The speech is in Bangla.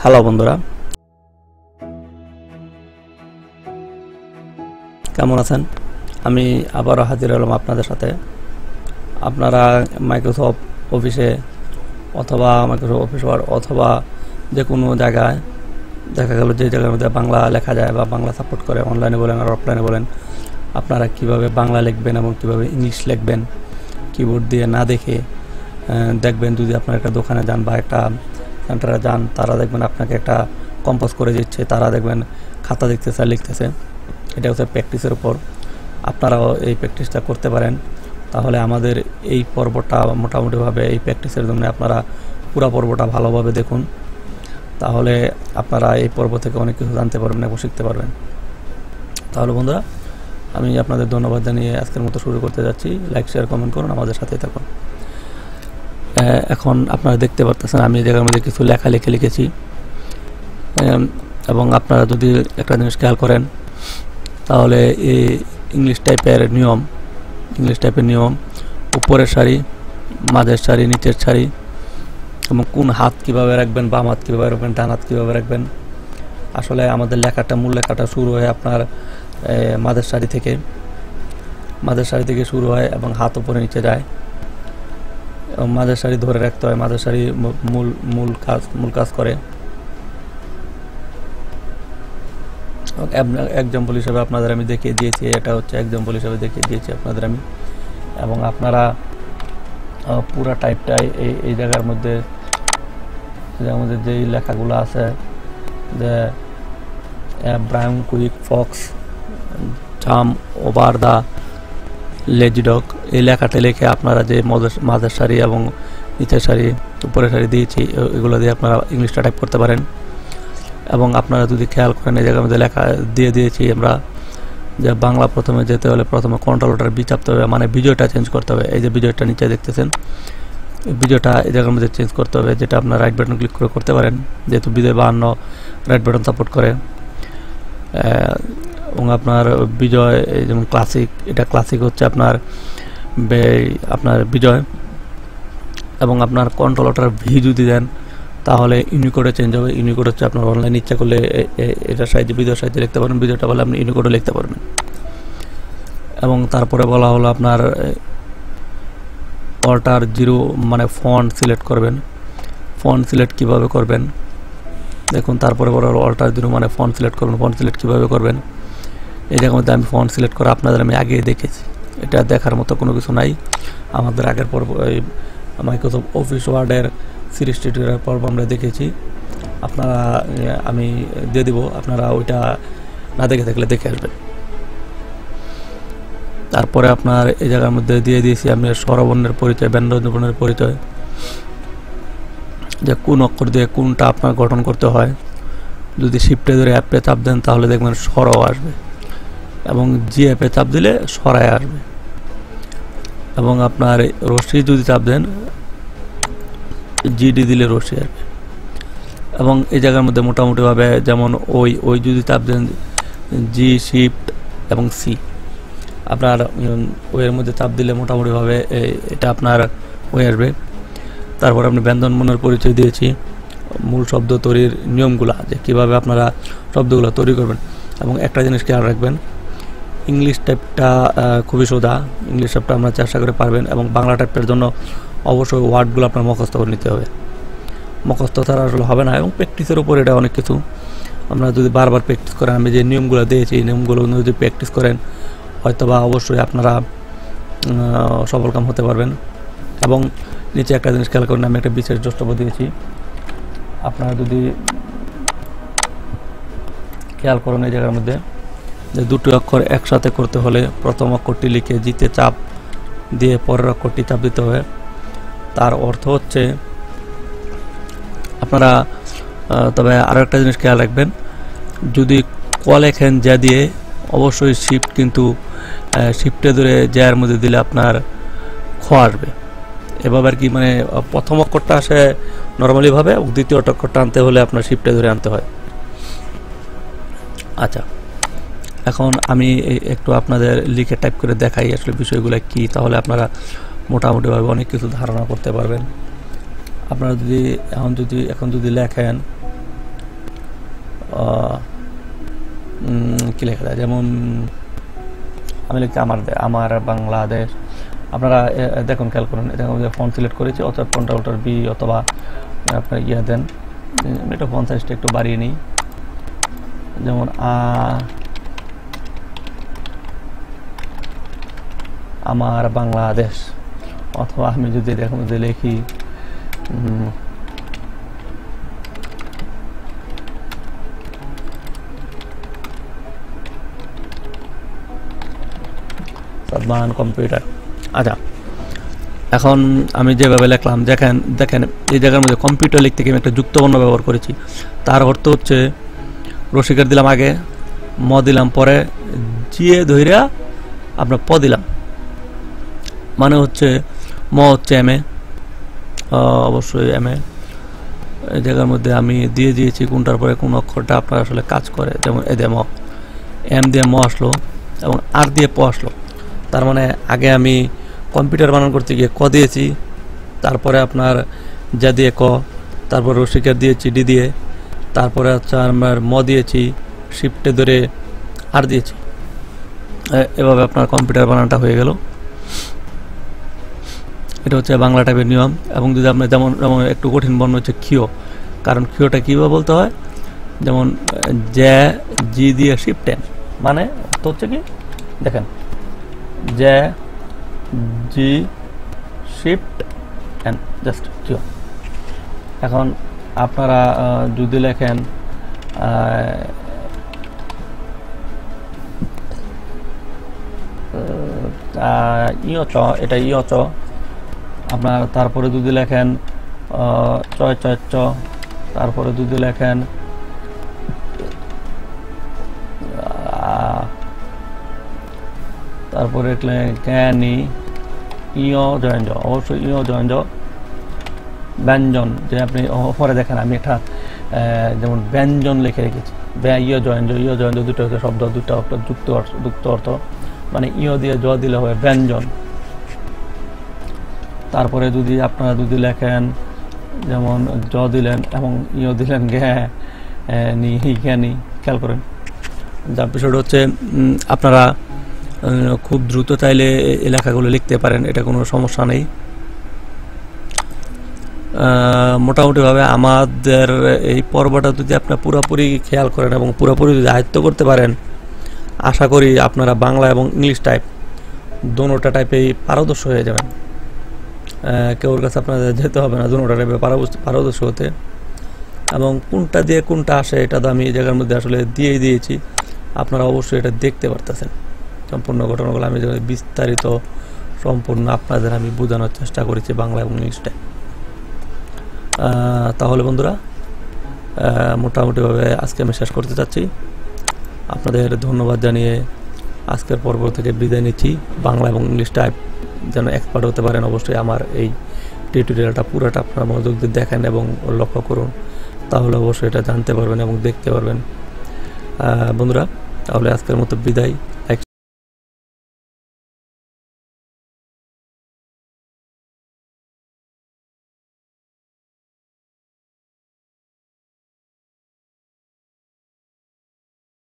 হ্যালো বন্ধুরা, কেমন আছেন? আমি আবারও হাজির হলাম আপনাদের সাথে। আপনারা মাইক্রোসফট অফিসে অথবা মাইক্রোসফট অফিস ওয়ার্ড অথবা যে কোনো জায়গায় দেখা গেল যে জায়গার মধ্যে বাংলা লেখা যায় বা বাংলা সাপোর্ট করে, অনলাইনে বলেন আর অফলাইনে বলেন, আপনারা কিভাবে বাংলা লিখবেন এবং কিভাবে ইংলিশ লিখবেন কিবোর্ড দিয়ে না দেখে দেখবেন। যদি আপনারা একটা দোকানে যান বা একটা সেন্টারে যান, তারা দেখবেন আপনাকে একটা কম্পোজ করে দিচ্ছে, তারা দেখবেন খাতা দেখতেছে আর লিখতেছে। এটা হচ্ছে প্র্যাকটিসের উপর। আপনারাও এই প্র্যাকটিসটা করতে পারেন। তাহলে আমাদের এই পর্বটা মোটামুটিভাবে এই প্র্যাকটিসের জন্য আপনারা পুরো পর্বটা ভালোভাবে দেখুন, তাহলে আপনারা এই পর্ব থেকে অনেক কিছু জানতে পারবেন এবং শিখতে পারবেন। তাহলে বন্ধুরা, আমি আপনাদের ধন্যবাদ জানিয়ে আজকের মতো শুরু করতে যাচ্ছি। লাইক, শেয়ার, কমেন্ট করুন, আমাদের সাথেই থাকুন। এখন আপনারা দেখতে পারতেছেন আমি এই জায়গার মধ্যে কিছু লেখালেখি লিখেছি, এবং আপনারা যদি একটা জিনিস খেয়াল করেন তাহলে এই ইংলিশ টাইপের নিয়ম উপরের সারি, মাঝের সারি, নিচের সারি এবং কোন হাত কীভাবে রাখবেন, বাম হাত কীভাবে রাখবেন, ডান হাত কীভাবে রাখবেন। আসলে আমাদের মূল লেখাটা শুরু হয় আপনার মাঝের সারি থেকে শুরু হয় এবং হাত উপরে নিচে যায়। মাঝের সারি ধরে রাখতে হয়, মাঝের সারি মূল কাজ করে। এক্সাম্পল হিসেবে আপনাদের আমি দেখিয়ে দিয়েছি, এটা হচ্ছে এক্সাম্পল হিসেবে দেখিয়ে দিয়েছি আপনাদের আমি। এবং আপনারা পুরা টাইপটাই এই জায়গার মধ্যে যেই লেখাগুলো আছে, যে brown quick Fox jam over the lazy dog, এই লেখাটা লিখে আপনারা যে মাঝের সারি এবং নিচের সারি, উপরের সারি দিয়েছি, এগুলো দিয়ে আপনারা ইংলিশটা টাইপ করতে পারেন। এবং আপনারা যদি খেয়াল করেন এই জায়গার মধ্যে লেখা দিয়েছি আমরা, যে বাংলা প্রথমে যেতে হলে প্রথমে কন্ট্রোলটার বি চাপতে হবে, মানে বিজয়টা চেঞ্জ করতে হবে। এই যে বিজয়টা নিচে দেখতেছেন, এই বিজয়টা এই জায়গার মধ্যে চেঞ্জ করতে হবে, যেটা আপনার রাইট বাটন ক্লিক করে করতে পারেন, যেহেতু বিজয় 52 রাইট বাটন সাপোর্ট করে। এবং আপনার বিজয় যেমন ক্লাসিক, এটা ক্লাসিক হচ্ছে আপনার বিজয়। এবং আপনার কন্ট্রোলটার ভি যদি দেন তাহলে ইউনিকোডে চেঞ্জ হবে। ইউনিকোড হচ্ছে আপনার অনলাইন ইচ্ছা করলে এটার সাহায্যে বিজয়ের সাহায্যে লিখতে পারবেন, বিজয়টা বলে আপনি ইউনিকোডে লিখতে পারবেন। এবং তারপরে বলা হলো আপনার অল্টার 0 মানে ফন্ট সিলেক্ট করবেন। ফন্ট সিলেক্ট কিভাবে করবেন দেখুন। তারপরে বলা হলো অল্টার 0 মানে ফন্ট সিলেক্ট করবেন। ফন্ট সিলেক্ট কীভাবে করবেন এই জায়গার মধ্যে আমি ফন্ট সিলেক্ট করে আপনাদের আমি আগে দেখেছি, এটা দেখার মতো কোনো কিছু নাই। আমাদের আগের পর্ব এই মাইক্রোসফট অফিস ওয়ার্ডের সিরিজ টিউটোরিয়াল পর্ব আমরা দেখেছি, আপনারা আমি দিয়ে দিব, আপনারা ওইটা না দেখে থাকলে দেখে আসবেন। তারপরে আপনার এই জায়গার মধ্যে দিয়ে দিয়েছি আমি স্বরবর্ণের পরিচয়, ব্যঞ্জনবর্ণের পরিচয়, যে কোন অক্ষর দিয়ে কোনটা আপনার গঠন করতে হয়। যদি শিফটে ধরে অ্যাপে চাপ দেন তাহলে দেখবেন স্বরও আসবে, এবং জি অ্যাপে চাপ দিলে স্বরায় আসবে। এবং আপনার রশ্মি যদি চাপ দেন, জিডি দিলে রশ্মি আসবে। এবং এই জায়গার মধ্যে মোটামুটিভাবে যেমন ওই যদি চাপ দেন, জি শিফট এবং সি, আপনার ওয়ের মধ্যে চাপ দিলে মোটামুটিভাবে এটা আপনার ওয়ে আসবে। তারপর আপনি ব্যঞ্জনবর্ণের পরিচয় দিয়েছি, মূল শব্দ তৈরির নিয়মগুলো, যে কীভাবে আপনারা শব্দগুলো তৈরি করবেন। এবং একটা জিনিস খেয়াল রাখবেন, ইংলিশ টাইপটা খুবই সোজা, ইংলিশ টাইপটা আমরা চেষ্টা করে পারবেন। এবং বাংলা টাইপটার জন্য অবশ্যই ওয়ার্ডগুলো আপনার মুখস্থ করে নিতে হবে, মুখস্থ ছাড়া আসলে হবে না। এবং প্র্যাকটিসের উপর এটা অনেক কিছু, আমরা যদি বারবার প্র্যাকটিস করেন, আমি যে নিয়মগুলো দিয়েছি এই নিয়মগুলো যদি প্র্যাকটিস করেন হয়তোবা অবশ্যই আপনারা সফলকাম হতে পারবেন। এবং নিচে একটা জিনিস খেয়াল করেন, আমি একটা বিশেষ দ্রষ্টব্য দিয়েছি, আপনারা যদি খেয়াল করেন এই জায়গার মধ্যে যে দুটো অক্ষর একসাথে করতে হলে প্রথম অক্ষরটি লিখে জিতে চাপ দিয়ে পরের অক্ষরটি চাপ দিতে হবে। তার অর্থ হচ্ছে আপনারা তবে আরও একটা জিনিস খেয়াল রাখবেন, যদি ক লেখেন যা দিয়ে অবশ্যই শিফট, কিন্তু শিফটে ধরে জ্যার মধ্যে দিলে আপনার খ আসবে। এভাবে আর কি, মানে প্রথম অক্ষরটা আসে নর্মালিভাবে, এবং দ্বিতীয় অক্ষরটা আনতে হলে আপনার শিফটে ধরে আনতে হয়। আচ্ছা, এখন আমি একটু আপনাদের লিখে টাইপ করে দেখাই আসলে বিষয়গুলো কি, তাহলে আপনারা মোটামুটিভাবে অনেক কিছু ধারণা করতে পারবেন। আপনারা যদি এখন যদি লেখেন কী লেখা যায়, যেমন আমি লিখছি আমার বাংলাদেশ। আপনারা দেখুন, খেয়াল করুন, এটা ফন্ট সিলেক্ট করেছি, অথবা Ctrl+B অথবা আপনার দেন। আমি এটা ফন্ট সাইজটা একটু বাড়িয়ে নিই, যেমন আমার বাংলাদেশ। অথবা আমি যদি দেখুন যে লিখি সাদমান কম্পিউটার। আচ্ছা, এখন আমি যেভাবে লিখলাম, দেখেন এই জায়গার মধ্যে কম্পিউটার লিখতে গিয়ে আমি একটা যুক্তবর্ণ ব্যবহার করেছি। তার অর্থ হচ্ছে রসিকার দিলাম আগে, ম দিলাম পরে, জিয়ে ধইরা আপনার প দিলাম, মানে হচ্ছে ম হচ্ছে এম এ, অবশ্যই এম এ। এই জায়গার মধ্যে আমি দিয়ে দিয়েছি কোনটার পরে কোন অক্ষরটা আপনার আসলে কাজ করে, যেমন এ দিয়ে ম, এম দিয়ে ম আসলো এবং আর দিয়ে প আসলো। তার মানে আগে আমি কম্পিউটার বানান করতে গিয়ে ক দিয়েছি, তারপরে আপনার যা দিয়ে ক, তারপর রসিকার দিয়েছি ডি দিয়ে, তারপরে হচ্ছে আমার ম দিয়েছি, শিফটে ধরে আর দিয়েছি। এভাবে আপনার কম্পিউটার বানানটা হয়ে গেল। এটা হচ্ছে বাংলা টাইপের নিয়ম। এবং যদি আপনার যেমন একটু কঠিন বর্ণ হচ্ছে ক্ষিয়, কারণ ক্ষিয়টা কীভাবে বলতে হয়, যেমন জ্যা জি দিয়ে শিফট এন, মানে অর্থ হচ্ছে কি, দেখেন জ্যা জি শিফট এন, জাস্ট ক্ষিয়। এখন আপনারা যদি লেখেন ইয়চ, এটা ইয়চ আপনার। তারপরে যদি লেখেন চয় চয় চ, তারপরে যদি লেখেন তারপরে জ্ঞানী, ইয় জয়ঞ্জ, অবশ্যই ইয় জয়ঞ্জ। ব্যঞ্জন, যে আপনি পরে দেখেন আমি একটা যেমন ব্যঞ্জন লিখে রেখেছি, ইয় জয়ঞ্জ, ইয় জয়ঞ্জ দুটো শব্দ, দুটো যুক্ত অর্থ, মানে ইয় দিয়ে জ দিলে হবে ব্যঞ্জন। তারপরে যদি আপনারা যদি লেখেন, যেমন জ দিলেন এবং ইয় দিলেন জ্ঞানী, জ্ঞানী, খেয়াল করেন। যার বিষয়টা হচ্ছে আপনারা খুব দ্রুত চাইলে এই লেখাগুলো লিখতে পারেন, এটা কোনো সমস্যা নেই। মোটামুটিভাবে আমাদের এই পর্বটা যদি আপনার পুরোপুরি খেয়াল করেন এবং পুরোপুরি যদি আয়ত্ত করতে পারেন, আশা করি আপনারা বাংলা এবং ইংলিশ টাইপ দোনোটা টাইপেই পারদর্শী হয়ে যাবেন। কেউর কাছে আপনাদের যেতে হবে না দোনোটা টাইপে পারদর্শী হতে। এবং কোনটা দিয়ে কোনটা আসে এটা তো আমি এই জায়গার মধ্যে আসলে দিয়েই দিয়েছি, আপনারা অবশ্যই এটা দেখতে পারতেছেন। সম্পূর্ণ ঘটনাগুলো আমি বিস্তারিত সম্পূর্ণ আপনাদের আমি বোঝানোর চেষ্টা করেছি বাংলা এবং ইংলিশটাই। তাহলে বন্ধুরা, মোটামুটিভাবে আজকে আমি শেষ করতে চাচ্ছি। আপনাদের ধন্যবাদ জানিয়ে আজকের পর্ব থেকে বিদায় নিচ্ছি। বাংলা এবং ইংলিশ টাইপ যেন এক্সপার্ট হতে পারেন, অবশ্যই আমার এই টিউটোরিয়ালটা পুরোটা আপনারা মনোযোগ দিয়ে দেখেন এবং লক্ষ্য করুন, তাহলে অবশ্যই এটা জানতে পারবেন এবং দেখতে পারবেন। বন্ধুরা, তাহলে আজকের মতো বিদায়।